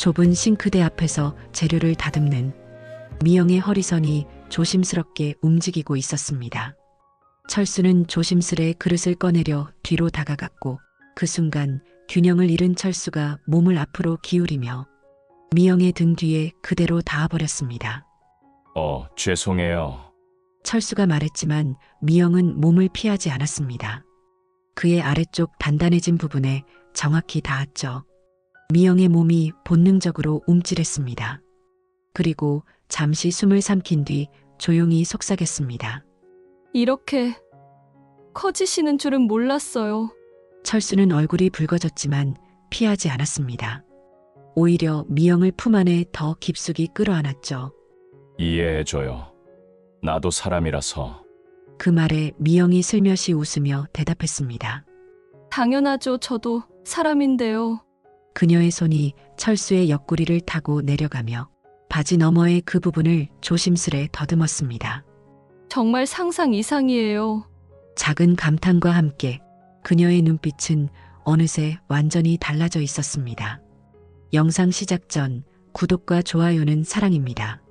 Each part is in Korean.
좁은 싱크대 앞에서 재료를 다듬는 미영의 허리선이 조심스럽게 움직이고 있었습니다. 철수는 조심스레 그릇을 꺼내려 뒤로 다가갔고 그 순간 균형을 잃은 철수가 몸을 앞으로 기울이며 미영의 등 뒤에 그대로 닿아버렸습니다. 죄송해요. 철수가 말했지만 미영은 몸을 피하지 않았습니다. 그의 아래쪽 단단해진 부분에 정확히 닿았죠. 미영의 몸이 본능적으로 움찔했습니다. 그리고 잠시 숨을 삼킨 뒤 조용히 속삭였습니다. 이렇게 커지시는 줄은 몰랐어요. 철수는 얼굴이 붉어졌지만 피하지 않았습니다. 오히려 미영을 품 안에 더 깊숙이 끌어안았죠. 이해해줘요. 나도 사람이라서. 그 말에 미영이 슬며시 웃으며 대답했습니다. 당연하죠. 저도 사람인데요. 그녀의 손이 철수의 옆구리를 타고 내려가며 바지 너머의 그 부분을 조심스레 더듬었습니다. 정말 상상 이상이에요. 작은 감탄과 함께 그녀의 눈빛은 어느새 완전히 달라져 있었습니다. 영상 시작 전 구독과 좋아요는 사랑입니다.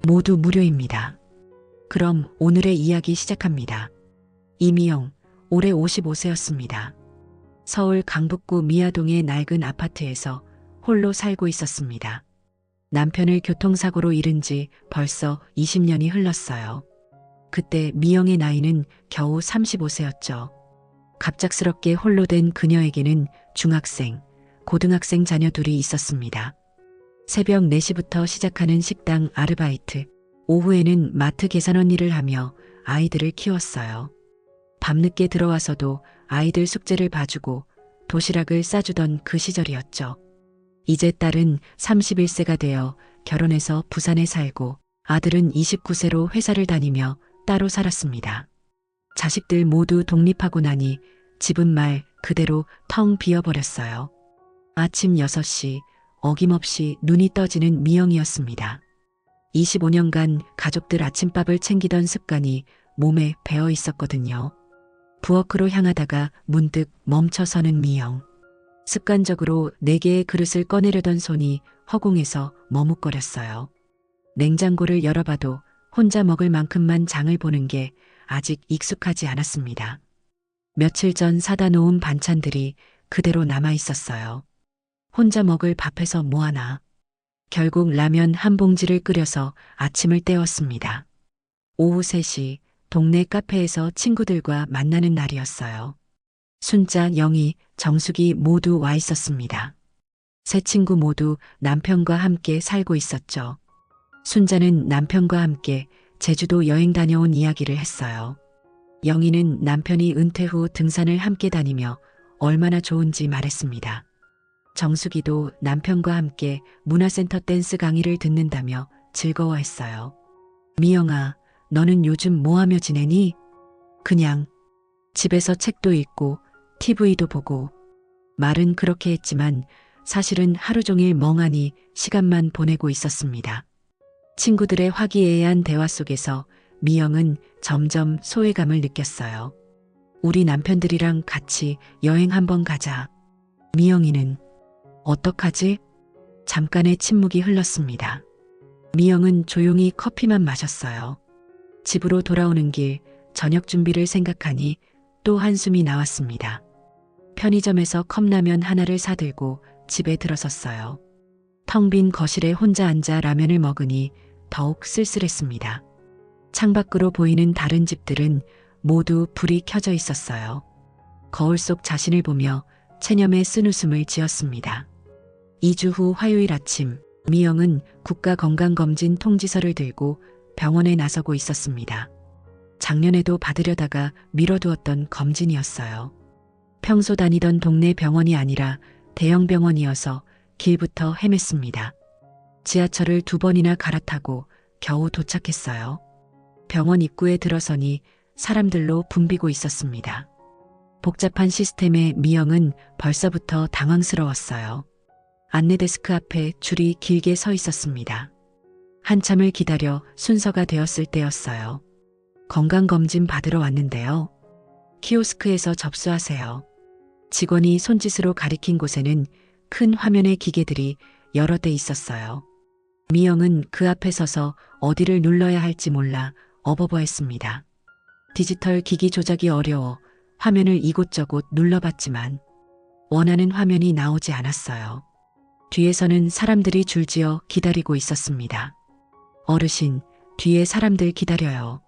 모두 무료입니다. 그럼 오늘의 이야기 시작합니다. 이미영, 올해 55세였습니다. 서울 강북구 미아동의 낡은 아파트에서 홀로 살고 있었습니다. 남편을 교통사고로 잃은 지 벌써 20년이 흘렀어요. 그때 미영의 나이는 겨우 35세였죠. 갑작스럽게 홀로 된 그녀에게는 중학생, 고등학생 자녀 둘이 있었습니다. 새벽 4시부터 시작하는 식당 아르바이트, 오후에는 마트 계산원 일을 하며 아이들을 키웠어요. 밤늦게 들어와서도 아이들 숙제를 봐주고 도시락을 싸주던 그 시절이었죠. 이제 딸은 31세가 되어 결혼해서 부산에 살고 아들은 29세로 회사를 다니며 따로 살았습니다. 자식들 모두 독립하고 나니 집은 말 그대로 텅 비어버렸어요. 아침 6시 어김없이 눈이 떠지는 미영이었습니다. 25년간 가족들 아침밥을 챙기던 습관이 몸에 배어 있었거든요. 부엌으로 향하다가 문득 멈춰서는 미영. 습관적으로 4개의 그릇을 꺼내려던 손이 허공에서 머뭇거렸어요. 냉장고를 열어봐도 혼자 먹을 만큼만 장을 보는 게 아직 익숙하지 않았습니다. 며칠 전 사다 놓은 반찬들이 그대로 남아 있었어요. 혼자 먹을 밥에서 뭐하나. 결국 라면 한 봉지를 끓여서 아침을 때웠습니다. 오후 3시 동네 카페에서 친구들과 만나는 날이었어요. 순자, 영희, 정숙이 모두 와 있었습니다. 세 친구 모두 남편과 함께 살고 있었죠. 순자는 남편과 함께 제주도 여행 다녀온 이야기를 했어요. 영희는 남편이 은퇴 후 등산을 함께 다니며 얼마나 좋은지 말했습니다. 정숙이도 남편과 함께 문화센터 댄스 강의를 듣는다며 즐거워했어요. 미영아, 너는 요즘 뭐하며 지내니? 그냥 집에서 책도 읽고 TV도 보고. 말은 그렇게 했지만 사실은 하루 종일 멍하니 시간만 보내고 있었습니다. 친구들의 화기애애한 대화 속에서 미영은 점점 소외감을 느꼈어요. 우리 남편들이랑 같이 여행 한번 가자. 미영이는 어떡하지? 잠깐의 침묵이 흘렀습니다. 미영은 조용히 커피만 마셨어요. 집으로 돌아오는 길 저녁 준비를 생각하니 또 한숨이 나왔습니다. 편의점에서 컵라면 하나를 사들고 집에 들어섰어요. 텅 빈 거실에 혼자 앉아 라면을 먹으니 더욱 쓸쓸했습니다. 창밖으로 보이는 다른 집들은 모두 불이 켜져 있었어요. 거울 속 자신을 보며 체념에 쓴웃음을 지었습니다. 2주 후 화요일 아침, 미영은 국가건강검진 통지서를 들고 병원에 나서고 있었습니다. 작년에도 받으려다가 미뤄두었던 검진이었어요. 평소 다니던 동네 병원이 아니라 대형 병원이어서 길부터 헤맸습니다. 지하철을 2번이나 갈아타고 겨우 도착했어요. 병원 입구에 들어서니 사람들로 붐비고 있었습니다. 복잡한 시스템에 미영은 벌써부터 당황스러웠어요. 안내데스크 앞에 줄이 길게 서 있었습니다. 한참을 기다려 순서가 되었을 때였어요. 건강검진 받으러 왔는데요. 키오스크에서 접수하세요. 직원이 손짓으로 가리킨 곳에는 큰 화면의 기계들이 여러 대 있었어요. 미영은 그 앞에 서서 어디를 눌러야 할지 몰라 어버버했습니다. 디지털 기기 조작이 어려워 화면을 이곳저곳 눌러봤지만 원하는 화면이 나오지 않았어요. 뒤에서는 사람들이 줄지어 기다리고 있었습니다. 어르신, 뒤에 사람들 기다려요.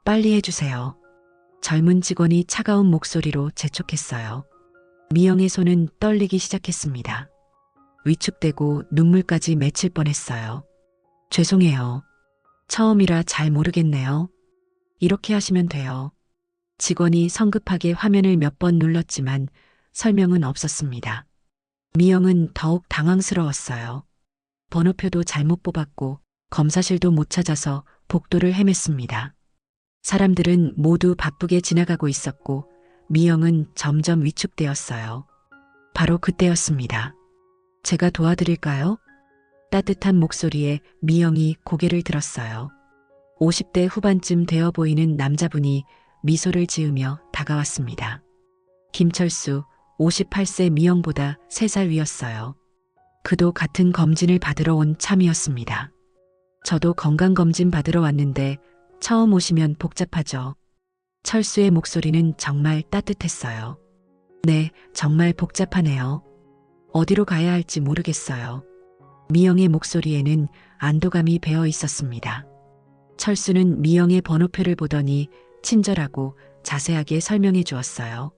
빨리 해주세요. 젊은 직원이 차가운 목소리로 재촉했어요. 미영의 손은 떨리기 시작했습니다. 위축되고 눈물까지 맺힐 뻔했어요. 죄송해요. 처음이라 잘 모르겠네요. 이렇게 하시면 돼요. 직원이 성급하게 화면을 몇 번 눌렀지만 설명은 없었습니다. 미영은 더욱 당황스러웠어요. 번호표도 잘못 뽑았고 검사실도 못 찾아서 복도를 헤맸습니다. 사람들은 모두 바쁘게 지나가고 있었고 미영은 점점 위축되었어요. 바로 그때였습니다. 제가 도와드릴까요? 따뜻한 목소리에 미영이 고개를 들었어요. 50대 후반쯤 되어 보이는 남자분이 미소를 지으며 다가왔습니다. 김철수, 58세 미영보다 3살 위였어요. 그도 같은 검진을 받으러 온 참이었습니다. 저도 건강검진 받으러 왔는데 처음 오시면 복잡하죠. 철수의 목소리는 정말 따뜻했어요. 네, 정말 복잡하네요. 어디로 가야 할지 모르겠어요. 미영의 목소리에는 안도감이 배어 있었습니다. 철수는 미영의 번호표를 보더니 친절하고 자세하게 설명해 주었어요.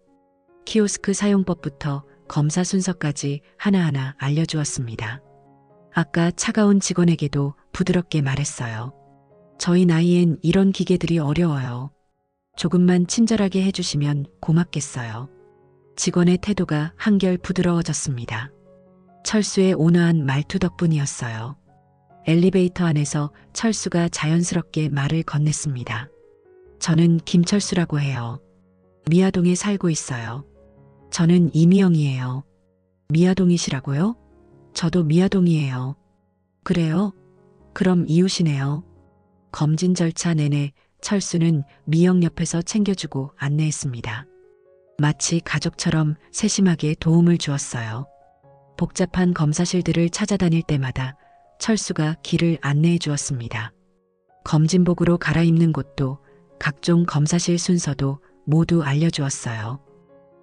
키오스크 사용법부터 검사 순서까지 하나하나 알려주었습니다. 아까 차가운 직원에게도 부드럽게 말했어요. 저희 나이엔 이런 기계들이 어려워요. 조금만 친절하게 해주시면 고맙겠어요. 직원의 태도가 한결 부드러워졌습니다. 철수의 온화한 말투 덕분이었어요. 엘리베이터 안에서 철수가 자연스럽게 말을 건넸습니다. 저는 김철수라고 해요. 미아동에 살고 있어요. 저는 이미영이에요. 미아동이시라고요? 저도 미아동이에요. 그래요? 그럼 이웃이네요. 검진 절차 내내 철수는 미영 옆에서 챙겨주고 안내했습니다. 마치 가족처럼 세심하게 도움을 주었어요. 복잡한 검사실들을 찾아다닐 때마다 철수가 길을 안내해 주었습니다. 검진복으로 갈아입는 곳도 각종 검사실 순서도 모두 알려주었어요.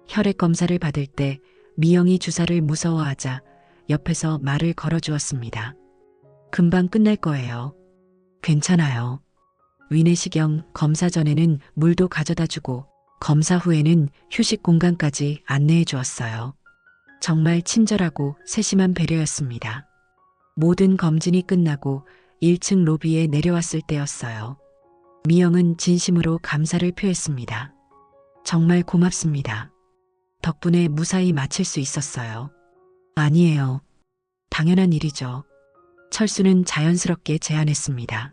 혈액 검사를 받을 때 미영이 주사를 무서워하자 옆에서 말을 걸어주었습니다. 금방 끝날 거예요. 괜찮아요. 위내시경 검사 전에는 물도 가져다 주고 검사 후에는 휴식 공간까지 안내해 주었어요. 정말 친절하고 세심한 배려였습니다. 모든 검진이 끝나고 1층 로비에 내려왔을 때였어요. 미영은 진심으로 감사를 표했습니다. 정말 고맙습니다. 덕분에 무사히 마칠 수 있었어요. 아니에요. 당연한 일이죠. 철수는 자연스럽게 제안했습니다.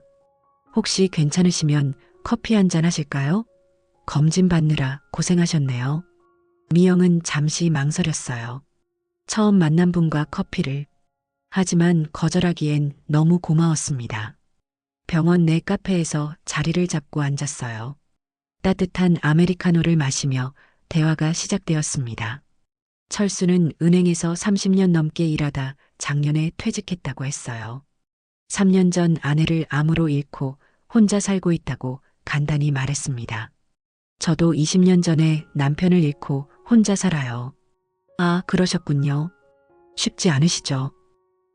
혹시 괜찮으시면 커피 한잔 하실까요? 검진 받느라 고생하셨네요. 미영은 잠시 망설였어요. 처음 만난 분과 커피를. 하지만 거절하기엔 너무 고마웠습니다. 병원 내 카페에서 자리를 잡고 앉았어요. 따뜻한 아메리카노를 마시며 대화가 시작되었습니다. 철수는 은행에서 30년 넘게 일하다 작년에 퇴직했다고 했어요. 3년 전 아내를 암으로 잃고 혼자 살고 있다고 간단히 말했습니다. 저도 20년 전에 남편을 잃고 혼자 살아요. 아, 그러셨군요. 쉽지 않으시죠?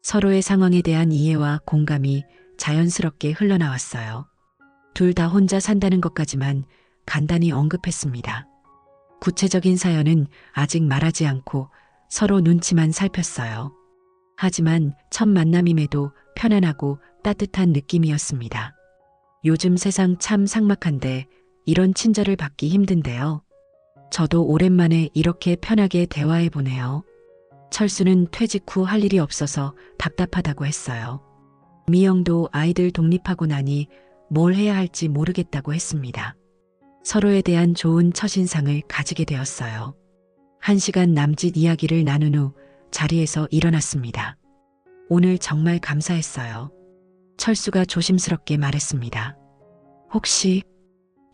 서로의 상황에 대한 이해와 공감이 자연스럽게 흘러나왔어요. 둘 다 혼자 산다는 것까지만 간단히 언급했습니다. 구체적인 사연은 아직 말하지 않고 서로 눈치만 살폈어요. 하지만 첫 만남임에도 편안하고 따뜻한 느낌이었습니다. 요즘 세상 참 삭막한데 이런 친절을 받기 힘든데요. 저도 오랜만에 이렇게 편하게 대화해 보네요. 철수는 퇴직 후 할 일이 없어서 답답하다고 했어요. 미영도 아이들 독립하고 나니 뭘 해야 할지 모르겠다고 했습니다. 서로에 대한 좋은 첫인상을 가지게 되었어요. 1시간 남짓 이야기를 나눈 후 자리에서 일어났습니다. 오늘 정말 감사했어요. 철수가 조심스럽게 말했습니다. 혹시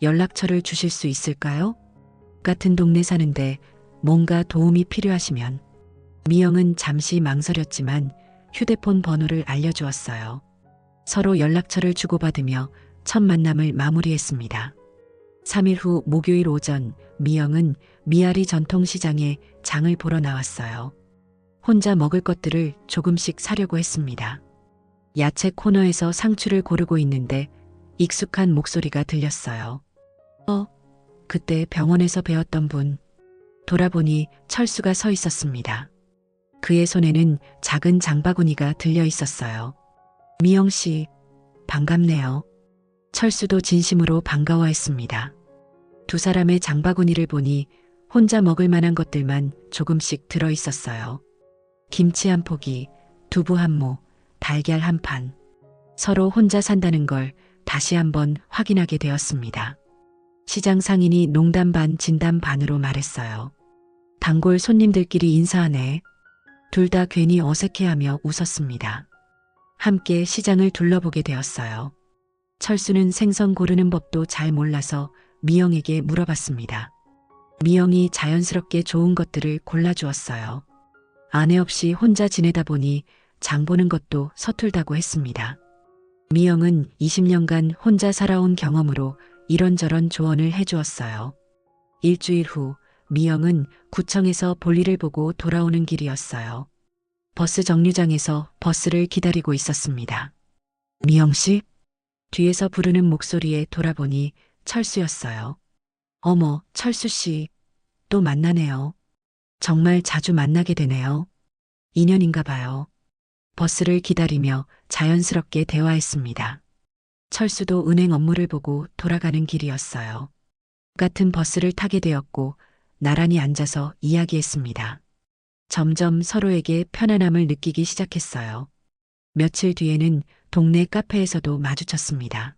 연락처를 주실 수 있을까요? 같은 동네 사는데 뭔가 도움이 필요하시면. 미영은 잠시 망설였지만 휴대폰 번호를 알려주었어요. 서로 연락처를 주고받으며 첫 만남을 마무리했습니다. 3일 후 목요일 오전 미영은 미아리 전통시장에 장을 보러 나왔어요. 혼자 먹을 것들을 조금씩 사려고 했습니다. 야채 코너에서 상추를 고르고 있는데 익숙한 목소리가 들렸어요. 그때 병원에서 배웠던 분. 돌아보니 철수가 서 있었습니다. 그의 손에는 작은 장바구니가 들려 있었어요. 미영 씨, 반갑네요. 철수도 진심으로 반가워했습니다. 두 사람의 장바구니를 보니 혼자 먹을 만한 것들만 조금씩 들어 있었어요. 김치 한 포기, 두부 한 모, 달걀 한 판. 서로 혼자 산다는 걸 다시 한번 확인하게 되었습니다. 시장 상인이 농담 반 진담 반으로 말했어요. 단골 손님들끼리 인사하네. 둘 다 괜히 어색해하며 웃었습니다. 함께 시장을 둘러보게 되었어요. 철수는 생선 고르는 법도 잘 몰라서 미영에게 물어봤습니다. 미영이 자연스럽게 좋은 것들을 골라주었어요. 아내 없이 혼자 지내다 보니 장 보는 것도 서툴다고 했습니다. 미영은 20년간 혼자 살아온 경험으로 이런저런 조언을 해주었어요. 일주일 후 미영은 구청에서 볼일을 보고 돌아오는 길이었어요. 버스 정류장에서 버스를 기다리고 있었습니다. 미영 씨? 뒤에서 부르는 목소리에 돌아보니 철수였어요. 어머, 철수 씨. 또 만나네요. 정말 자주 만나게 되네요. 인연인가 봐요. 버스를 기다리며 자연스럽게 대화했습니다. 철수도 은행 업무를 보고 돌아가는 길이었어요. 같은 버스를 타게 되었고 나란히 앉아서 이야기했습니다. 점점 서로에게 편안함을 느끼기 시작했어요. 며칠 뒤에는 동네 카페에서도 마주쳤습니다.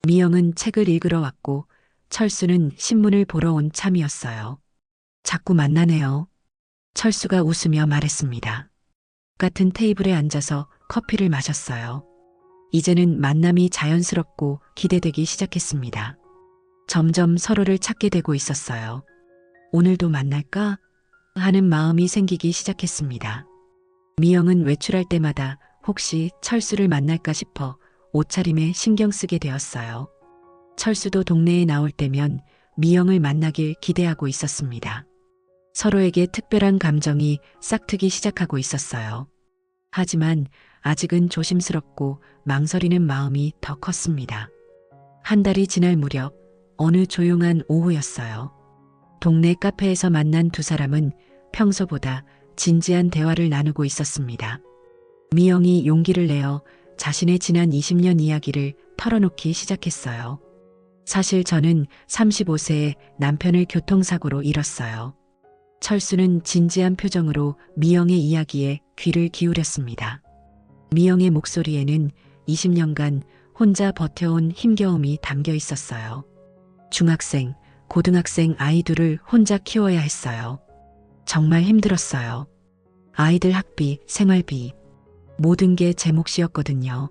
미영은 책을 읽으러 왔고 철수는 신문을 보러 온 참이었어요. 자꾸 만나네요. 철수가 웃으며 말했습니다. 같은 테이블에 앉아서 커피를 마셨어요. 이제는 만남이 자연스럽고 기대되기 시작했습니다. 점점 서로를 찾게 되고 있었어요. 오늘도 만날까? 하는 마음이 생기기 시작했습니다. 미영은 외출할 때마다 혹시 철수를 만날까 싶어 옷차림에 신경 쓰게 되었어요. 철수도 동네에 나올 때면 미영을 만나길 기대하고 있었습니다. 서로에게 특별한 감정이 싹트기 시작하고 있었어요. 하지만 아직은 조심스럽고 망설이는 마음이 더 컸습니다. 한 달이 지날 무렵 어느 조용한 오후였어요. 동네 카페에서 만난 두 사람은 평소보다 진지한 대화를 나누고 있었습니다. 미영이 용기를 내어 자신의 지난 20년 이야기를 털어놓기 시작했어요. 사실 저는 35세에 남편을 교통사고로 잃었어요. 철수는 진지한 표정으로 미영의 이야기에 귀를 기울였습니다. 미영의 목소리에는 20년간 혼자 버텨온 힘겨움이 담겨 있었어요. 중학생, 고등학생 아이들을 혼자 키워야 했어요. 정말 힘들었어요. 아이들 학비, 생활비, 모든 게 제 몫이었거든요.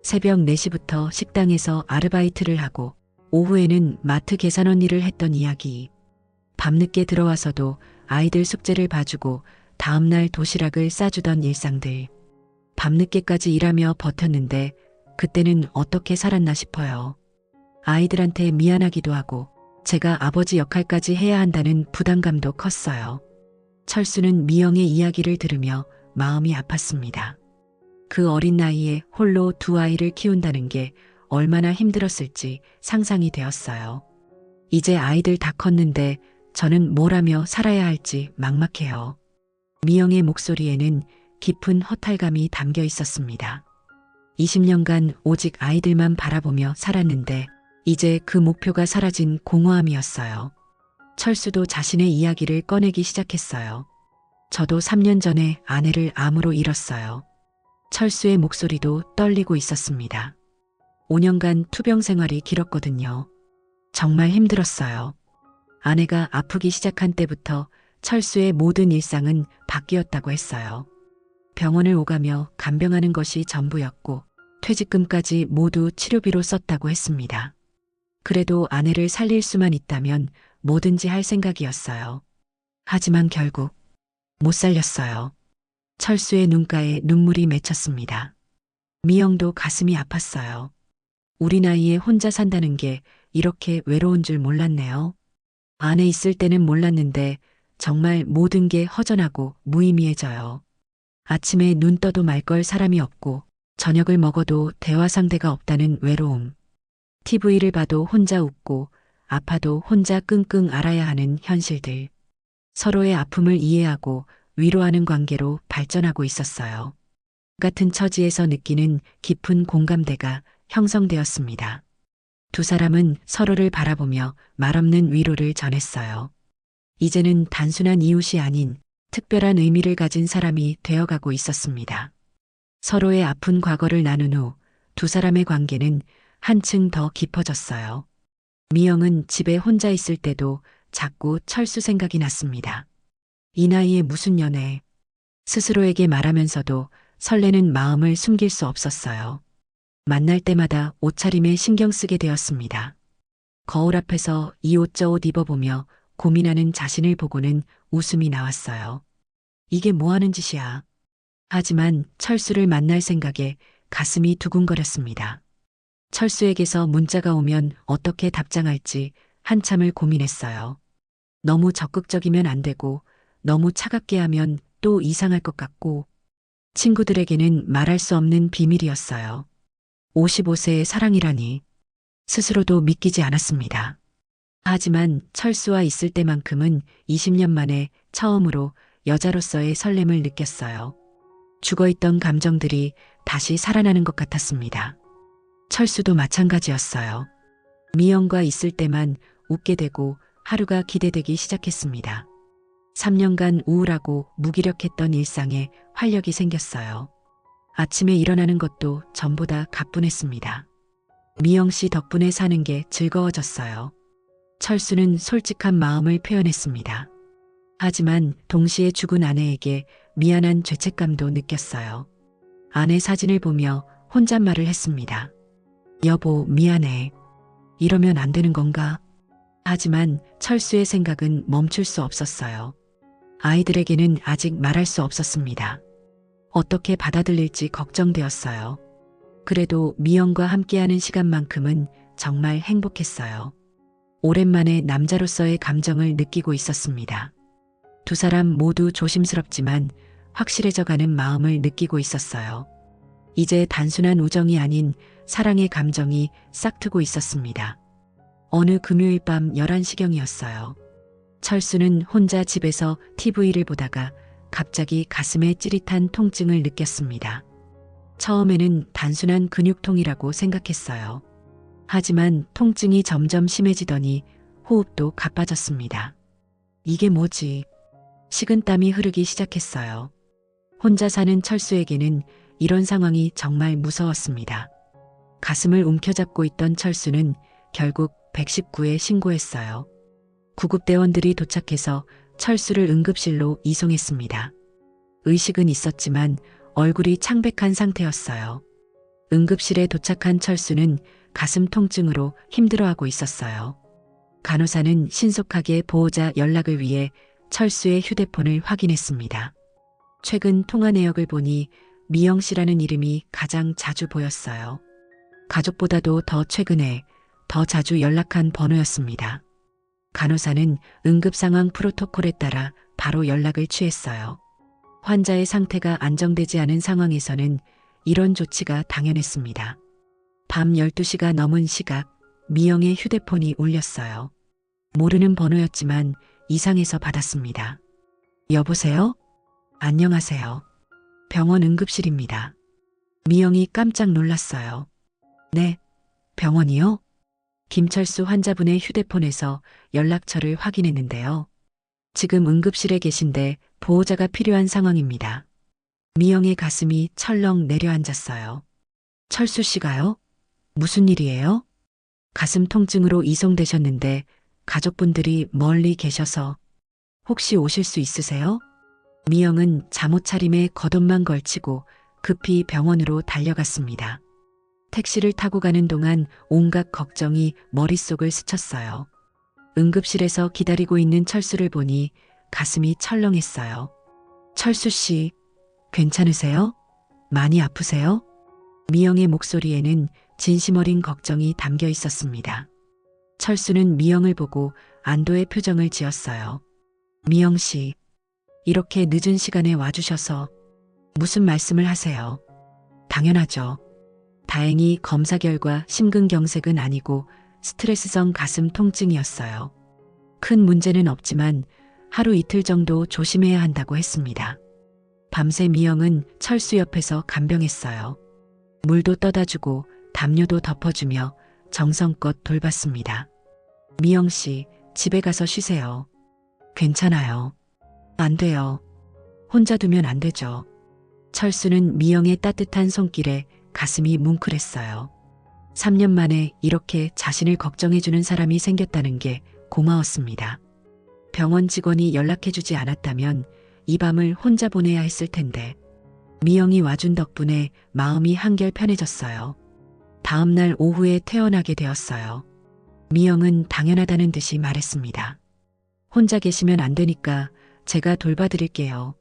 새벽 4시부터 식당에서 아르바이트를 하고 오후에는 마트 계산원 일을 했던 이야기. 밤늦게 들어와서도 아이들 숙제를 봐주고 다음날 도시락을 싸주던 일상들. 밤늦게까지 일하며 버텼는데 그때는 어떻게 살았나 싶어요. 아이들한테 미안하기도 하고 제가 아버지 역할까지 해야 한다는 부담감도 컸어요. 철수는 미영의 이야기를 들으며 마음이 아팠습니다. 그 어린 나이에 홀로 두 아이를 키운다는 게 얼마나 힘들었을지 상상이 되었어요. 이제 아이들 다 컸는데 저는 뭘 하며 살아야 할지 막막해요. 미영의 목소리에는 깊은 허탈감이 담겨 있었습니다. 20년간 오직 아이들만 바라보며 살았는데 이제 그 목표가 사라진 공허함이었어요. 철수도 자신의 이야기를 꺼내기 시작했어요. 저도 3년 전에 아내를 암으로 잃었어요. 철수의 목소리도 떨리고 있었습니다. 5년간 투병 생활이 길었거든요. 정말 힘들었어요. 아내가 아프기 시작한 때부터 철수의 모든 일상은 바뀌었다고 했어요. 병원을 오가며 간병하는 것이 전부였고 퇴직금까지 모두 치료비로 썼다고 했습니다. 그래도 아내를 살릴 수만 있다면 뭐든지 할 생각이었어요. 하지만 결국 못 살렸어요. 철수의 눈가에 눈물이 맺혔습니다. 미영도 가슴이 아팠어요. 우리 나이에 혼자 산다는 게 이렇게 외로운 줄 몰랐네요. 안에 있을 때는 몰랐는데 정말 모든 게 허전하고 무의미해져요. 아침에 눈 떠도 말 걸 사람이 없고 저녁을 먹어도 대화 상대가 없다는 외로움. TV를 봐도 혼자 웃고 아파도 혼자 끙끙 앓아야 하는 현실들. 서로의 아픔을 이해하고 위로하는 관계로 발전하고 있었어요. 같은 처지에서 느끼는 깊은 공감대가 형성되었습니다. 두 사람은 서로를 바라보며 말없는 위로를 전했어요. 이제는 단순한 이웃이 아닌 특별한 의미를 가진 사람이 되어가고 있었습니다. 서로의 아픈 과거를 나눈 후 두 사람의 관계는 한층 더 깊어졌어요. 미영은 집에 혼자 있을 때도 자꾸 철수 생각이 났습니다. 이 나이에 무슨 연애. 스스로에게 말하면서도 설레는 마음을 숨길 수 없었어요. 만날 때마다 옷차림에 신경 쓰게 되었습니다. 거울 앞에서 이 옷 저 옷 입어보며 고민하는 자신을 보고는 웃음이 나왔어요. 이게 뭐 하는 짓이야. 하지만 철수를 만날 생각에 가슴이 두근거렸습니다. 철수에게서 문자가 오면 어떻게 답장할지 한참을 고민했어요. 너무 적극적이면 안 되고 너무 차갑게 하면 또 이상할 것 같고 친구들에게는 말할 수 없는 비밀이었어요. 55세의 사랑이라니 스스로도 믿기지 않았습니다. 하지만 철수와 있을 때만큼은 20년 만에 처음으로 여자로서의 설렘을 느꼈어요. 죽어있던 감정들이 다시 살아나는 것 같았습니다. 철수도 마찬가지였어요. 미영과 있을 때만 웃게 되고 하루가 기대되기 시작했습니다. 3년간 우울하고 무기력했던 일상에 활력이 생겼어요. 아침에 일어나는 것도 전보다 가뿐했습니다. 미영 씨 덕분에 사는 게 즐거워졌어요. 철수는 솔직한 마음을 표현했습니다. 하지만 동시에 죽은 아내에게 미안한 죄책감도 느꼈어요. 아내 사진을 보며 혼잣말을 했습니다. 여보, 미안해. 이러면 안 되는 건가? 하지만 철수의 생각은 멈출 수 없었어요. 아이들에게는 아직 말할 수 없었습니다. 어떻게 받아들일지 걱정되었어요. 그래도 미영과 함께하는 시간만큼은 정말 행복했어요. 오랜만에 남자로서의 감정을 느끼고 있었습니다. 두 사람 모두 조심스럽지만 확실해져가는 마음을 느끼고 있었어요. 이제 단순한 우정이 아닌 사랑의 감정이 싹트고 있었습니다. 어느 금요일 밤 11시경이었어요. 철수는 혼자 집에서 TV를 보다가 갑자기 가슴에 찌릿한 통증을 느꼈습니다. 처음에는 단순한 근육통이라고 생각했어요. 하지만 통증이 점점 심해지더니 호흡도 가빠졌습니다. 이게 뭐지? 식은땀이 흐르기 시작했어요. 혼자 사는 철수에게는 이런 상황이 정말 무서웠습니다. 가슴을 움켜잡고 있던 철수는 결국 119에 신고했어요. 구급대원들이 도착해서 철수를 응급실로 이송했습니다. 의식은 있었지만 얼굴이 창백한 상태였어요. 응급실에 도착한 철수는 가슴 통증으로 힘들어하고 있었어요. 간호사는 신속하게 보호자 연락을 위해 철수의 휴대폰을 확인했습니다. 최근 통화 내역을 보니 미영 씨라는 이름이 가장 자주 보였어요. 가족보다도 더 최근에 더 자주 연락한 번호였습니다. 간호사는 응급 상황 프로토콜에 따라 바로 연락을 취했어요. 환자의 상태가 안정되지 않은 상황에서는 이런 조치가 당연했습니다. 밤 12시가 넘은 시각 미영의 휴대폰이 울렸어요. 모르는 번호였지만 이상해서 받았습니다. 여보세요? 안녕하세요. 병원 응급실입니다. 미영이 깜짝 놀랐어요. 네, 병원이요? 김철수 환자분의 휴대폰에서 연락처를 확인했는데요. 지금 응급실에 계신데 보호자가 필요한 상황입니다. 미영의 가슴이 철렁 내려앉았어요. 철수 씨가요? 무슨 일이에요? 가슴 통증으로 이송되셨는데 가족분들이 멀리 계셔서 혹시 오실 수 있으세요? 미영은 잠옷 차림에 겉옷만 걸치고 급히 병원으로 달려갔습니다. 택시를 타고 가는 동안 온갖 걱정이 머릿속을 스쳤어요. 응급실에서 기다리고 있는 철수를 보니 가슴이 철렁했어요. 철수 씨, 괜찮으세요? 많이 아프세요? 미영의 목소리에는 진심 어린 걱정이 담겨 있었습니다. 철수는 미영을 보고 안도의 표정을 지었어요. 미영 씨, 이렇게 늦은 시간에 와주셔서 무슨 말씀을 하세요? 당연하죠. 다행히 검사 결과 심근경색은 아니고 스트레스성 가슴 통증이었어요. 큰 문제는 없지만 하루 이틀 정도 조심해야 한다고 했습니다. 밤새 미영은 철수 옆에서 간병했어요. 물도 떠다 주고 담요도 덮어주며 정성껏 돌봤습니다. 미영 씨, 집에 가서 쉬세요. 괜찮아요. 안 돼요. 혼자 두면 안 되죠. 철수는 미영의 따뜻한 손길에 가슴이 뭉클했어요. 3년 만에 이렇게 자신을 걱정해주는 사람이 생겼다는 게 고마웠습니다. 병원 직원이 연락해주지 않았다면 이 밤을 혼자 보내야 했을 텐데 미영이 와준 덕분에 마음이 한결 편해졌어요. 다음 날 오후에 퇴원하게 되었어요. 미영은 당연하다는 듯이 말했습니다. 혼자 계시면 안 되니까 제가 돌봐드릴게요.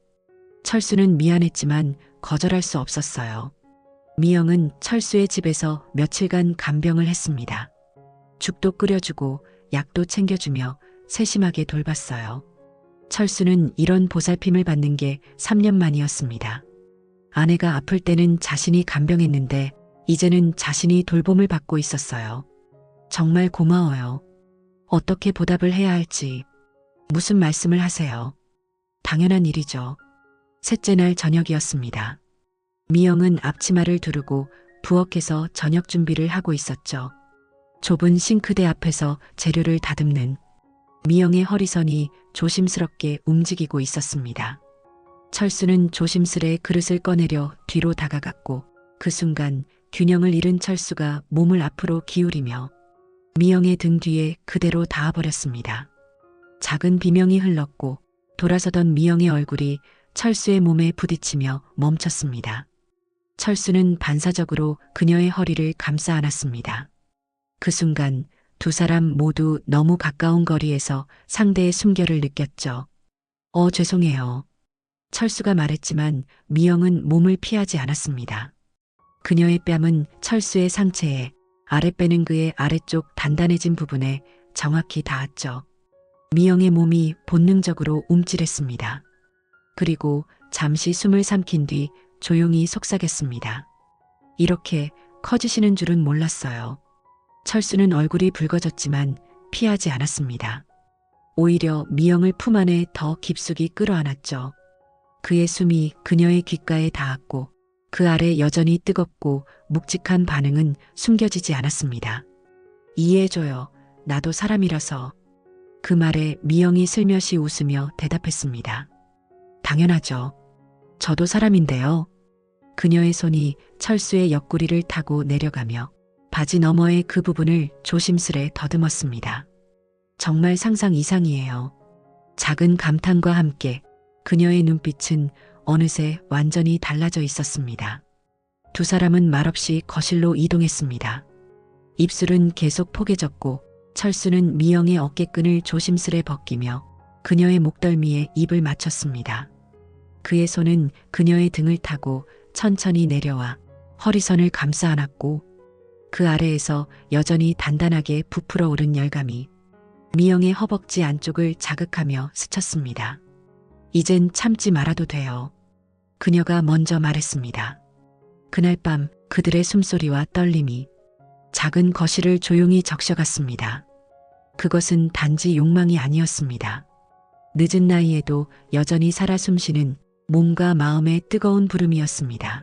철수는 미안했지만 거절할 수 없었어요. 미영은 철수의 집에서 며칠간 간병을 했습니다. 죽도 끓여주고 약도 챙겨주며 세심하게 돌봤어요. 철수는 이런 보살핌을 받는 게 3년 만이었습니다. 아내가 아플 때는 자신이 간병했는데 이제는 자신이 돌봄을 받고 있었어요. 정말 고마워요. 어떻게 보답을 해야 할지. 무슨 말씀을 하세요? 당연한 일이죠. 셋째 날 저녁이었습니다. 미영은 앞치마를 두르고 부엌에서 저녁 준비를 하고 있었죠. 좁은 싱크대 앞에서 재료를 다듬는 미영의 허리선이 조심스럽게 움직이고 있었습니다. 철수는 조심스레 그릇을 꺼내려 뒤로 다가갔고 그 순간 균형을 잃은 철수가 몸을 앞으로 기울이며 미영의 등 뒤에 그대로 닿아버렸습니다. 작은 비명이 흘렀고 돌아서던 미영의 얼굴이 철수의 몸에 부딪히며 멈췄습니다. 철수는 반사적으로 그녀의 허리를 감싸 안았습니다. 그 순간 두 사람 모두 너무 가까운 거리에서 상대의 숨결을 느꼈죠. 죄송해요. 철수가 말했지만 미영은 몸을 피하지 않았습니다. 그녀의 뺨은 철수의 상체에, 아랫배는 그의 아래쪽 단단해진 부분에 정확히 닿았죠. 미영의 몸이 본능적으로 움찔했습니다. 그리고 잠시 숨을 삼킨 뒤 조용히 속삭였습니다. 이렇게 커지시는 줄은 몰랐어요. 철수는 얼굴이 붉어졌지만 피하지 않았습니다. 오히려 미영을 품 안에 더 깊숙이 끌어안았죠. 그의 숨이 그녀의 귓가에 닿았고 그 아래 여전히 뜨겁고 묵직한 반응은 숨겨지지 않았습니다. 이해해줘요. 나도 사람이라서. 그 말에 미영이 슬며시 웃으며 대답했습니다. 당연하죠. 저도 사람인데요. 그녀의 손이 철수의 옆구리를 타고 내려가며 바지 너머의 그 부분을 조심스레 더듬었습니다. 정말 상상 이상이에요. 작은 감탄과 함께 그녀의 눈빛은 어느새 완전히 달라져 있었습니다. 두 사람은 말없이 거실로 이동했습니다. 입술은 계속 포개졌고 철수는 미영의 어깨끈을 조심스레 벗기며 그녀의 목덜미에 입을 맞췄습니다. 그의 손은 그녀의 등을 타고 천천히 내려와 허리선을 감싸 안았고 그 아래에서 여전히 단단하게 부풀어 오른 열감이 미영의 허벅지 안쪽을 자극하며 스쳤습니다. 이젠 참지 말아도 돼요. 그녀가 먼저 말했습니다. 그날 밤 그들의 숨소리와 떨림이 작은 거실을 조용히 적셔갔습니다. 그것은 단지 욕망이 아니었습니다. 늦은 나이에도 여전히 살아 숨쉬는 몸과 마음의 뜨거운 부름이었습니다.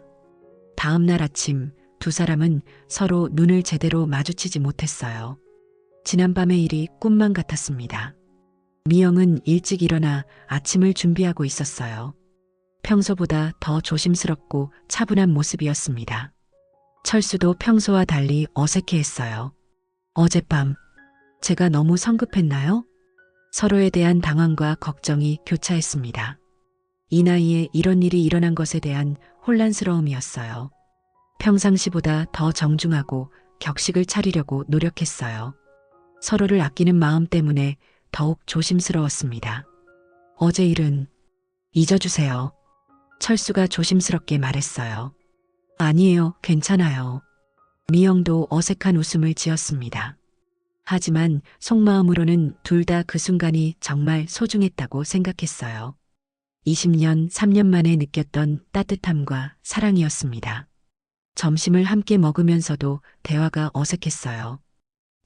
다음 날 아침 두 사람은 서로 눈을 제대로 마주치지 못했어요. 지난밤의 일이 꿈만 같았습니다. 미영은 일찍 일어나 아침을 준비하고 있었어요. 평소보다 더 조심스럽고 차분한 모습이었습니다. 철수도 평소와 달리 어색해했어요. 어젯밤 제가 너무 성급했나요? 서로에 대한 당황과 걱정이 교차했습니다. 이 나이에 이런 일이 일어난 것에 대한 혼란스러움이었어요. 평상시보다 더 정중하고 격식을 차리려고 노력했어요. 서로를 아끼는 마음 때문에 더욱 조심스러웠습니다. 어제 일은 잊어주세요. 철수가 조심스럽게 말했어요. 아니에요, 괜찮아요. 미영도 어색한 웃음을 지었습니다. 하지만 속마음으로는 둘 다 그 순간이 정말 소중했다고 생각했어요. 20년, 3년 만에 느꼈던 따뜻함과 사랑이었습니다. 점심을 함께 먹으면서도 대화가 어색했어요.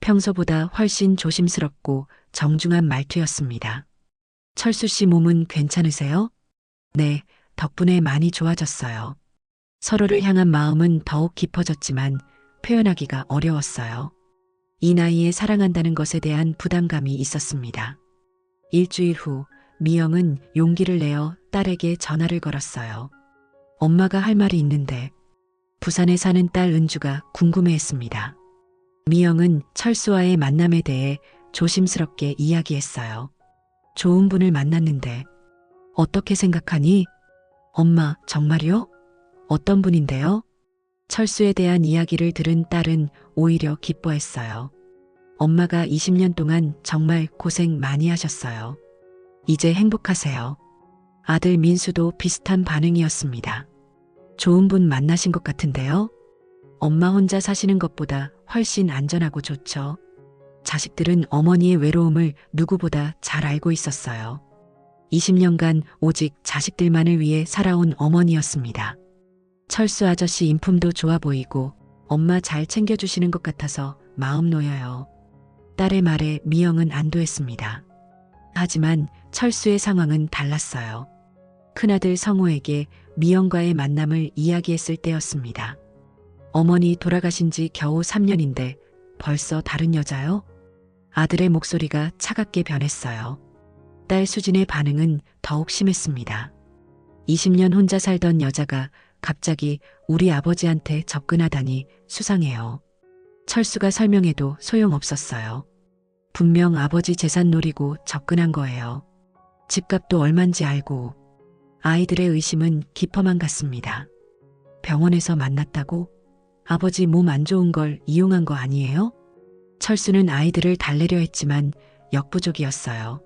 평소보다 훨씬 조심스럽고 정중한 말투였습니다. 철수 씨 몸은 괜찮으세요? 네, 덕분에 많이 좋아졌어요. 서로를 향한 마음은 더욱 깊어졌지만 표현하기가 어려웠어요. 이 나이에 사랑한다는 것에 대한 부담감이 있었습니다. 일주일 후 미영은 용기를 내어 딸에게 전화를 걸었어요. 엄마가 할 말이 있는데 부산에 사는 딸 은주가 궁금해했습니다. 미영은 철수와의 만남에 대해 조심스럽게 이야기했어요. 좋은 분을 만났는데 어떻게 생각하니? 엄마, 정말요? 어떤 분인데요? 철수에 대한 이야기를 들은 딸은 오히려 기뻐했어요. 엄마가 20년 동안 정말 고생 많이 하셨어요. 이제 행복하세요. 아들 민수도 비슷한 반응이었습니다. 좋은 분 만나신 것 같은데요? 엄마 혼자 사시는 것보다 훨씬 안전하고 좋죠. 자식들은 어머니의 외로움을 누구보다 잘 알고 있었어요. 20년간 오직 자식들만을 위해 살아온 어머니였습니다. 철수 아저씨 인품도 좋아 보이고 엄마 잘 챙겨주시는 것 같아서 마음 놓여요. 딸의 말에 미영은 안도했습니다. 하지만 철수의 상황은 달랐어요. 큰아들 성호에게 미영과의 만남을 이야기했을 때였습니다. 어머니 돌아가신 지 겨우 3년인데 벌써 다른 여자요? 아들의 목소리가 차갑게 변했어요. 딸 수진의 반응은 더욱 심했습니다. 20년 혼자 살던 여자가 갑자기 우리 아버지한테 접근하다니 수상해요. 철수가 설명해도 소용없었어요. 분명 아버지 재산 노리고 접근한 거예요. 집값도 얼만지 알고. 아이들의 의심은 깊어만 갔습니다. 병원에서 만났다고? 아버지 몸 안 좋은 걸 이용한 거 아니에요? 철수는 아이들을 달래려 했지만 역부족이었어요.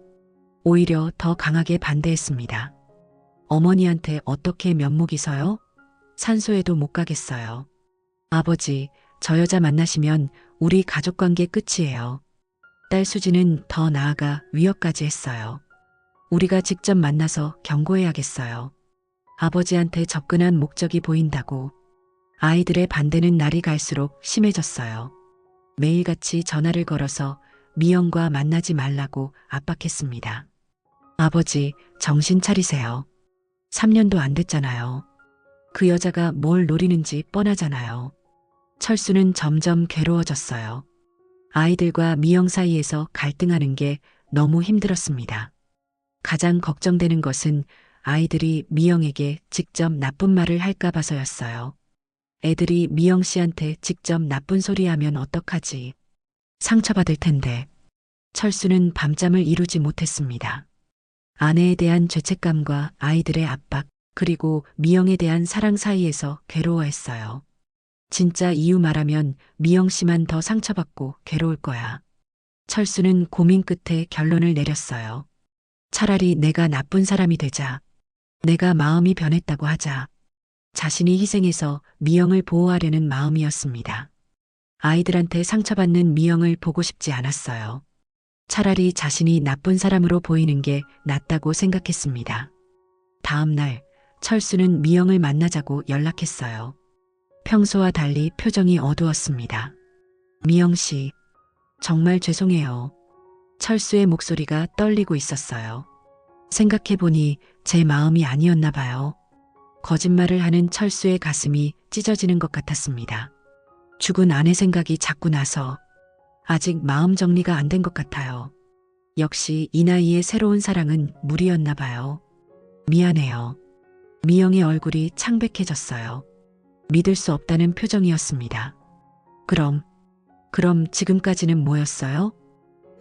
오히려 더 강하게 반대했습니다. 어머니한테 어떻게 면목이 서요? 산소에도 못 가겠어요. 아버지, 저 여자 만나시면 우리 가족관계 끝이에요. 딸 수지는 더 나아가 위협까지 했어요. 우리가 직접 만나서 경고해야겠어요. 아버지한테 접근한 목적이 보인다고. 아이들의 반대는 날이 갈수록 심해졌어요. 매일같이 전화를 걸어서 미영과 만나지 말라고 압박했습니다. 아버지, 정신 차리세요. 3년도 안 됐잖아요. 그 여자가 뭘 노리는지 뻔하잖아요. 철수는 점점 괴로워졌어요. 아이들과 미영 사이에서 갈등하는 게 너무 힘들었습니다. 가장 걱정되는 것은 아이들이 미영에게 직접 나쁜 말을 할까 봐서였어요. 애들이 미영 씨한테 직접 나쁜 소리 하면 어떡하지? 상처받을 텐데. 철수는 밤잠을 이루지 못했습니다. 아내에 대한 죄책감과 아이들의 압박, 그리고 미영에 대한 사랑 사이에서 괴로워했어요. 진짜 이유 말하면 미영 씨만 더 상처받고 괴로울 거야. 철수는 고민 끝에 결론을 내렸어요. 차라리 내가 나쁜 사람이 되자. 내가 마음이 변했다고 하자. 자신이 희생해서 미영을 보호하려는 마음이었습니다. 아이들한테 상처받는 미영을 보고 싶지 않았어요. 차라리 자신이 나쁜 사람으로 보이는 게 낫다고 생각했습니다. 다음 날 철수는 미영을 만나자고 연락했어요. 평소와 달리 표정이 어두웠습니다. 미영 씨, 정말 죄송해요. 철수의 목소리가 떨리고 있었어요. 생각해보니 제 마음이 아니었나 봐요. 거짓말을 하는 철수의 가슴이 찢어지는 것 같았습니다. 죽은 아내 생각이 자꾸 나서 아직 마음 정리가 안 된 것 같아요. 역시 이 나이에 새로운 사랑은 무리였나 봐요. 미안해요. 미영의 얼굴이 창백해졌어요. 믿을 수 없다는 표정이었습니다. 그럼 지금까지는 뭐였어요?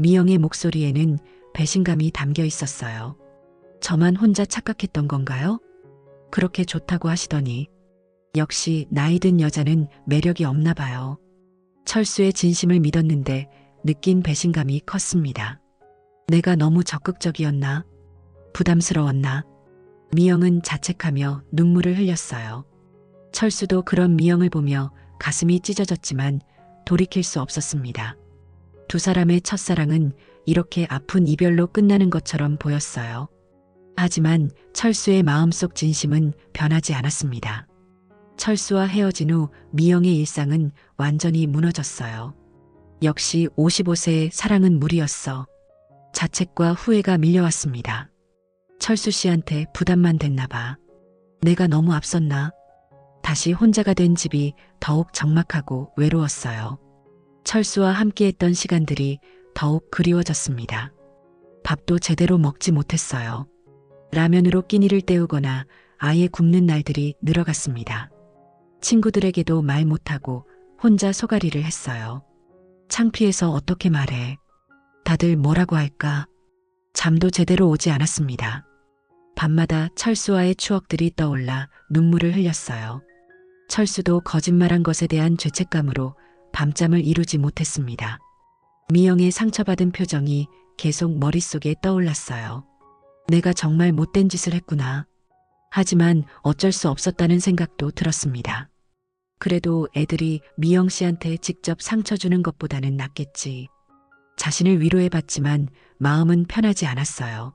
미영의 목소리에는 배신감이 담겨 있었어요. 저만 혼자 착각했던 건가요? 그렇게 좋다고 하시더니 역시 나이 든 여자는 매력이 없나 봐요. 철수의 진심을 믿었는데 느낀 배신감이 컸습니다. 내가 너무 적극적이었나? 부담스러웠나? 미영은 자책하며 눈물을 흘렸어요. 철수도 그런 미영을 보며 가슴이 찢어졌지만 돌이킬 수 없었습니다. 두 사람의 첫사랑은 이렇게 아픈 이별로 끝나는 것처럼 보였어요. 하지만 철수의 마음속 진심은 변하지 않았습니다. 철수와 헤어진 후 미영의 일상은 완전히 무너졌어요. 역시 55세의 사랑은 무리였어. 자책과 후회가 밀려왔습니다. 철수 씨한테 부담만 됐나 봐. 내가 너무 앞섰나? 다시 혼자가 된 집이 더욱 적막하고 외로웠어요. 철수와 함께했던 시간들이 더욱 그리워졌습니다. 밥도 제대로 먹지 못했어요. 라면으로 끼니를 때우거나 아예 굶는 날들이 늘어갔습니다. 친구들에게도 말 못하고 혼자 소가리를 했어요. 창피해서 어떻게 말해. 다들 뭐라고 할까? 잠도 제대로 오지 않았습니다. 밤마다 철수와의 추억들이 떠올라 눈물을 흘렸어요. 철수도 거짓말한 것에 대한 죄책감으로 밤잠을 이루지 못했습니다. 미영의 상처받은 표정이 계속 머릿속에 떠올랐어요. 내가 정말 못된 짓을 했구나. 하지만 어쩔 수 없었다는 생각도 들었습니다. 그래도 애들이 미영 씨한테 직접 상처 주는 것보다는 낫겠지. 자신을 위로해봤지만 마음은 편하지 않았어요.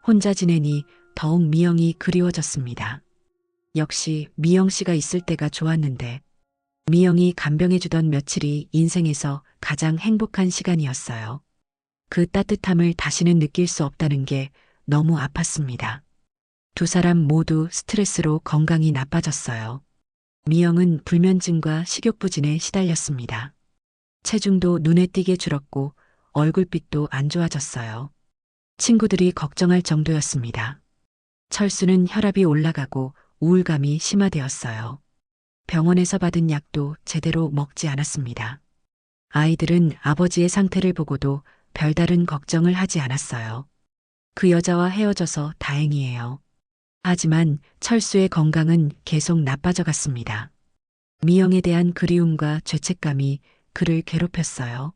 혼자 지내니 더욱 미영이 그리워졌습니다. 역시 미영 씨가 있을 때가 좋았는데 미영이 간병해주던 며칠이 인생에서 가장 행복한 시간이었어요. 그 따뜻함을 다시는 느낄 수 없다는 게 너무 아팠습니다. 두 사람 모두 스트레스로 건강이 나빠졌어요. 미영은 불면증과 식욕부진에 시달렸습니다. 체중도 눈에 띄게 줄었고 얼굴빛도 안 좋아졌어요. 친구들이 걱정할 정도였습니다. 철수는 혈압이 올라가고 우울감이 심화되었어요. 병원에서 받은 약도 제대로 먹지 않았습니다. 아이들은 아버지의 상태를 보고도 별다른 걱정을 하지 않았어요. 그 여자와 헤어져서 다행이에요. 하지만 철수의 건강은 계속 나빠져 갔습니다. 미영에 대한 그리움과 죄책감이 그를 괴롭혔어요.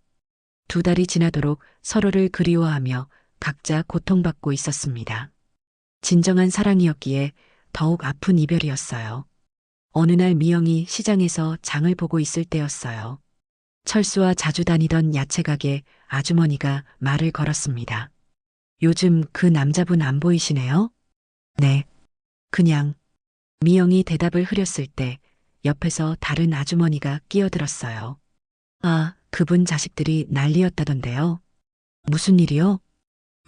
두 달이 지나도록 서로를 그리워하며 각자 고통받고 있었습니다. 진정한 사랑이었기에 더욱 아픈 이별이었어요. 어느 날 미영이 시장에서 장을 보고 있을 때였어요. 철수와 자주 다니던 야채가게 아주머니가 말을 걸었습니다. 요즘 그 남자분 안 보이시네요? 네. 그냥. 미영이 대답을 흐렸을 때 옆에서 다른 아주머니가 끼어들었어요. 아, 그분 자식들이 난리였다던데요. 무슨 일이요?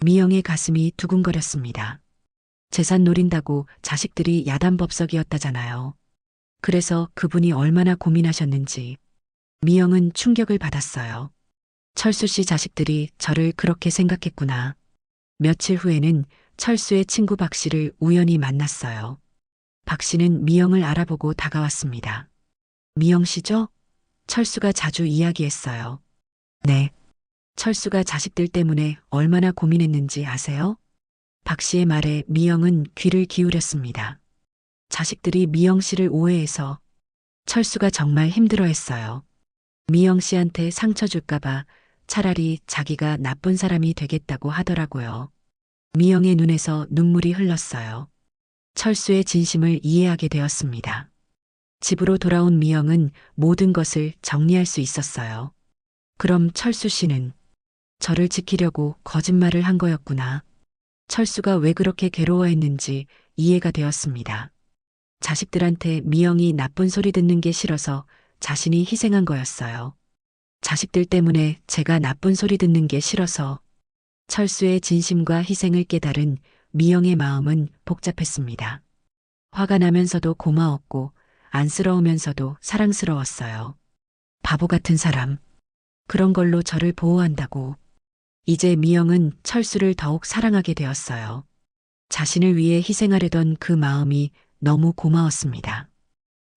미영의 가슴이 두근거렸습니다. 재산 노린다고 자식들이 야단법석이었다잖아요. 그래서 그분이 얼마나 고민하셨는지. 미영은 충격을 받았어요. 철수 씨 자식들이 저를 그렇게 생각했구나. 며칠 후에는 철수의 친구 박 씨를 우연히 만났어요. 박 씨는 미영을 알아보고 다가왔습니다. 미영 씨죠? 철수가 자주 이야기했어요. 네. 철수가 자식들 때문에 얼마나 고민했는지 아세요? 박 씨의 말에 미영은 귀를 기울였습니다. 자식들이 미영 씨를 오해해서 철수가 정말 힘들어했어요. 미영 씨한테 상처 줄까봐 차라리 자기가 나쁜 사람이 되겠다고 하더라고요. 미영의 눈에서 눈물이 흘렀어요. 철수의 진심을 이해하게 되었습니다. 집으로 돌아온 미영은 모든 것을 정리할 수 있었어요. 그럼 철수 씨는 저를 지키려고 거짓말을 한 거였구나. 철수가 왜 그렇게 괴로워했는지 이해가 되었습니다. 자식들한테 미영이 나쁜 소리 듣는 게 싫어서 자신이 희생한 거였어요. 자식들 때문에 제가 나쁜 소리 듣는 게 싫어서. 철수의 진심과 희생을 깨달은 미영의 마음은 복잡했습니다. 화가 나면서도 고마웠고 안쓰러우면서도 사랑스러웠어요. 바보 같은 사람. 그런 걸로 저를 보호한다고. 이제 미영은 철수를 더욱 사랑하게 되었어요. 자신을 위해 희생하려던 그 마음이 너무 고마웠습니다.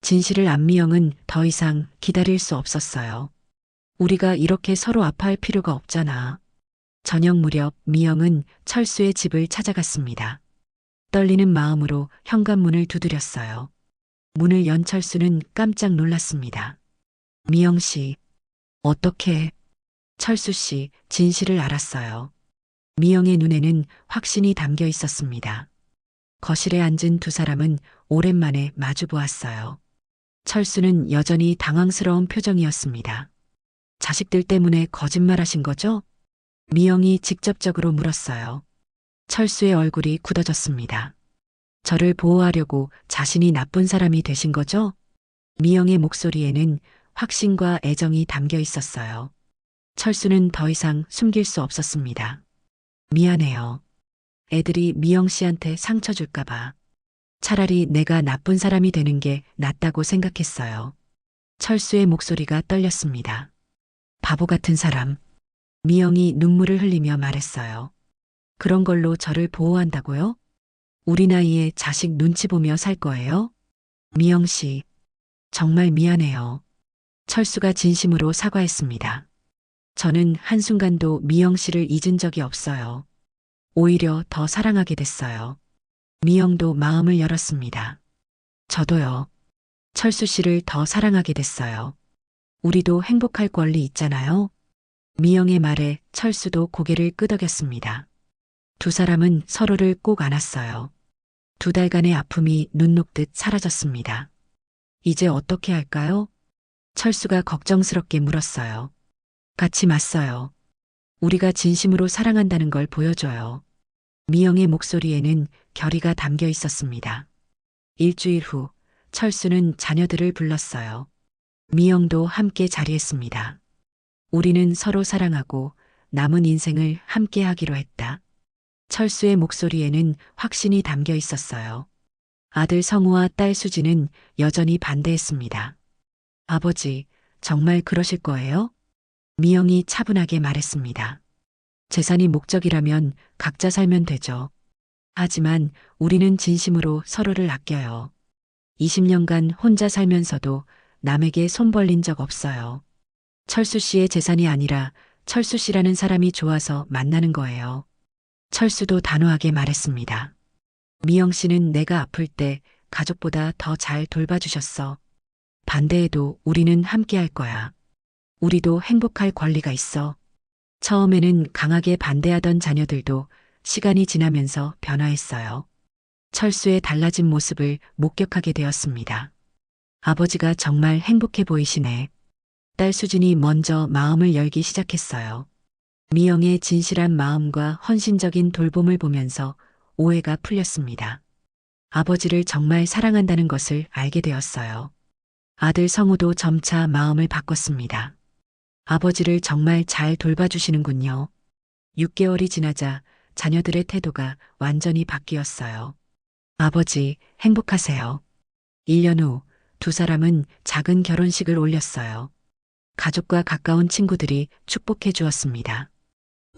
진실을 안 미영은 더 이상 기다릴 수 없었어요. 우리가 이렇게 서로 아파할 필요가 없잖아. 저녁 무렵 미영은 철수의 집을 찾아갔습니다. 떨리는 마음으로 현관문을 두드렸어요. 문을 연 철수는 깜짝 놀랐습니다. 미영 씨, 어떻게? 철수 씨, 진실을 알았어요. 미영의 눈에는 확신이 담겨 있었습니다. 거실에 앉은 두 사람은 오랜만에 마주 보았어요. 철수는 여전히 당황스러운 표정이었습니다. 자식들 때문에 거짓말하신 거죠? 미영이 직접적으로 물었어요. 철수의 얼굴이 굳어졌습니다. 저를 보호하려고 자신이 나쁜 사람이 되신 거죠? 미영의 목소리에는 확신과 애정이 담겨 있었어요. 철수는 더 이상 숨길 수 없었습니다. 미안해요. 애들이 미영 씨한테 상처 줄까봐. 차라리 내가 나쁜 사람이 되는 게 낫다고 생각했어요. 철수의 목소리가 떨렸습니다. 바보 같은 사람. 미영이 눈물을 흘리며 말했어요. 그런 걸로 저를 보호한다고요? 우리 나이에 자식 눈치 보며 살 거예요? 미영 씨, 정말 미안해요. 철수가 진심으로 사과했습니다. 저는 한순간도 미영 씨를 잊은 적이 없어요. 오히려 더 사랑하게 됐어요. 미영도 마음을 열었습니다. 저도요. 철수 씨를 더 사랑하게 됐어요. 우리도 행복할 권리 있잖아요. 미영의 말에 철수도 고개를 끄덕였습니다. 두 사람은 서로를 꼭 안았어요. 두 달간의 아픔이 눈 녹듯 사라졌습니다. 이제 어떻게 할까요? 철수가 걱정스럽게 물었어요. 같이 맞서요. 우리가 진심으로 사랑한다는 걸 보여줘요. 미영의 목소리에는 결의가 담겨 있었습니다. 일주일 후 철수는 자녀들을 불렀어요. 미영도 함께 자리했습니다. 우리는 서로 사랑하고 남은 인생을 함께 하기로 했다. 철수의 목소리에는 확신이 담겨 있었어요. 아들 성우와 딸 수지는 여전히 반대했습니다. 아버지, 정말 그러실 거예요? 미영이 차분하게 말했습니다. 재산이 목적이라면 각자 살면 되죠. 하지만 우리는 진심으로 서로를 아껴요. 20년간 혼자 살면서도 남에게 손 벌린 적 없어요. 철수 씨의 재산이 아니라 철수 씨라는 사람이 좋아서 만나는 거예요. 철수도 단호하게 말했습니다. 미영 씨는 내가 아플 때 가족보다 더 잘 돌봐주셨어. 반대해도 우리는 함께 할 거야. 우리도 행복할 권리가 있어. 처음에는 강하게 반대하던 자녀들도 시간이 지나면서 변화했어요. 철수의 달라진 모습을 목격하게 되었습니다. 아버지가 정말 행복해 보이시네. 딸 수진이 먼저 마음을 열기 시작했어요. 미영의 진실한 마음과 헌신적인 돌봄을 보면서 오해가 풀렸습니다. 아버지를 정말 사랑한다는 것을 알게 되었어요. 아들 성우도 점차 마음을 바꿨습니다. 아버지를 정말 잘 돌봐주시는군요. 6개월이 지나자 자녀들의 태도가 완전히 바뀌었어요. 아버지, 행복하세요. 1년 후 두 사람은 작은 결혼식을 올렸어요. 가족과 가까운 친구들이 축복해 주었습니다.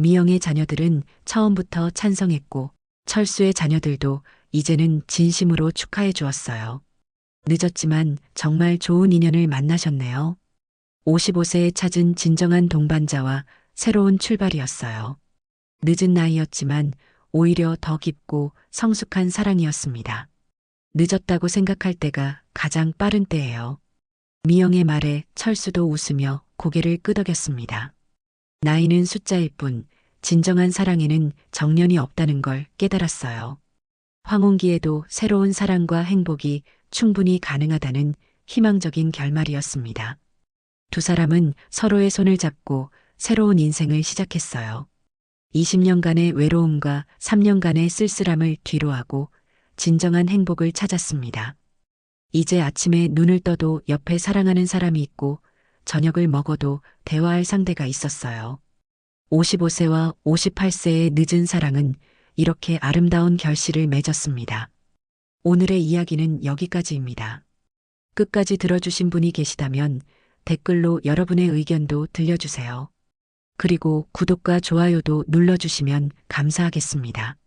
미영의 자녀들은 처음부터 찬성했고 철수의 자녀들도 이제는 진심으로 축하해 주었어요. 늦었지만 정말 좋은 인연을 만나셨네요. 55세에 찾은 진정한 동반자와 새로운 출발이었어요. 늦은 나이였지만 오히려 더 깊고 성숙한 사랑이었습니다. 늦었다고 생각할 때가 가장 빠른 때예요. 미영의 말에 철수도 웃으며 고개를 끄덕였습니다. 나이는 숫자일 뿐 진정한 사랑에는 정년이 없다는 걸 깨달았어요. 황혼기에도 새로운 사랑과 행복이 충분히 가능하다는 희망적인 결말이었습니다. 두 사람은 서로의 손을 잡고 새로운 인생을 시작했어요. 20년간의 외로움과 3년간의 쓸쓸함을 뒤로하고 진정한 행복을 찾았습니다. 이제 아침에 눈을 떠도 옆에 사랑하는 사람이 있고 저녁을 먹어도 대화할 상대가 있었어요. 55세와 58세의 늦은 사랑은 이렇게 아름다운 결실을 맺었습니다. 오늘의 이야기는 여기까지입니다. 끝까지 들어주신 분이 계시다면 댓글로 여러분의 의견도 들려주세요. 그리고 구독과 좋아요도 눌러주시면 감사하겠습니다.